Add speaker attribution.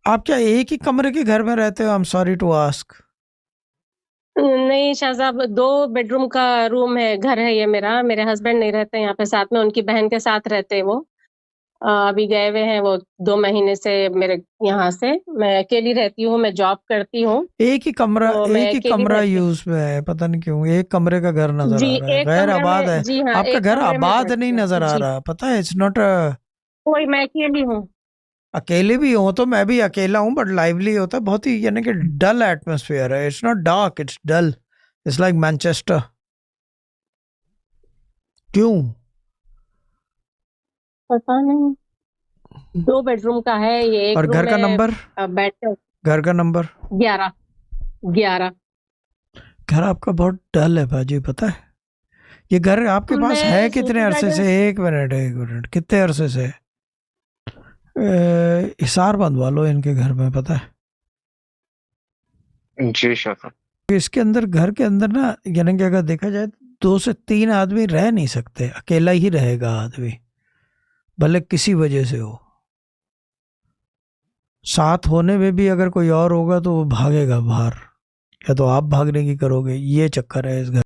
Speaker 1: आप क्या एक ही कमरे के घर में रहते हो? I am sorry to ask.
Speaker 2: नहीं शाह साहब, 2 बेडरूम का रूम है, घर है ये मेरा। मेरे हस्बैंड नहीं रहते यहाँ पे साथ में, उनकी बहन के साथ रहते हैं वो। अभी गए हुए हैं वो 2 महीने से मेरे यहाँ से। मैं अकेली रहती हूँ, मैं जॉब करती हूँ, तो मैं
Speaker 1: एक ही
Speaker 2: अकेली
Speaker 1: कमरा
Speaker 2: रहती
Speaker 1: यूज में है, पता नहीं क्यों एक कमरे का घर
Speaker 2: हूँ
Speaker 1: नजर
Speaker 2: जी।
Speaker 1: आ रहा है,
Speaker 2: एक
Speaker 1: गैर
Speaker 2: कमरे
Speaker 1: आबाद
Speaker 2: में,
Speaker 1: है।
Speaker 2: जी हाँ,
Speaker 1: आपका
Speaker 2: एक
Speaker 1: घर
Speaker 2: कमरे में
Speaker 1: आबाद नहीं
Speaker 2: रहती
Speaker 1: नजर
Speaker 2: हूँ
Speaker 1: आ
Speaker 2: जी।
Speaker 1: रहा, पता है, इट्स नॉट।
Speaker 2: कोई, मैं अकेली हूँ।
Speaker 1: अकेले भी हो तो मैं भी अकेला हूँ, बट लाइवली होता है बहुत ही, यानी कि डल एटमोसफियर है। It's not dark, it's dull. It's like Manchester. क्यों?
Speaker 2: पता नहीं। 2 बेडरूम का है ये, एक
Speaker 1: और
Speaker 2: रूम
Speaker 1: घर का
Speaker 2: में
Speaker 1: नंबर?
Speaker 2: बैठ।
Speaker 1: घर का नंबर?
Speaker 2: 11, 11।
Speaker 1: घर आपका बहुत डल है बाजी, पता है। ये घर आपके पास है
Speaker 2: मैं
Speaker 1: कितने
Speaker 2: सूफी
Speaker 1: अरसे
Speaker 2: गार्डन।
Speaker 1: से? एक मिनट, एक मिनट, कितने अरसे से? हिसार बंधवा लो इनके घर में, पता है।
Speaker 3: जी शाह।
Speaker 1: इसके अंदर, घर के अंदर ना, यानी कि अगर देखा जाए 2 से 3 आदमी रह नहीं सकते, अकेला ही रहेगा आदमी, भले किसी वजह से हो। साथ होने में भी अगर कोई और होगा तो वो भागेगा बाहर, या तो आप भागने की करोगे, ये चक्कर है इस घर।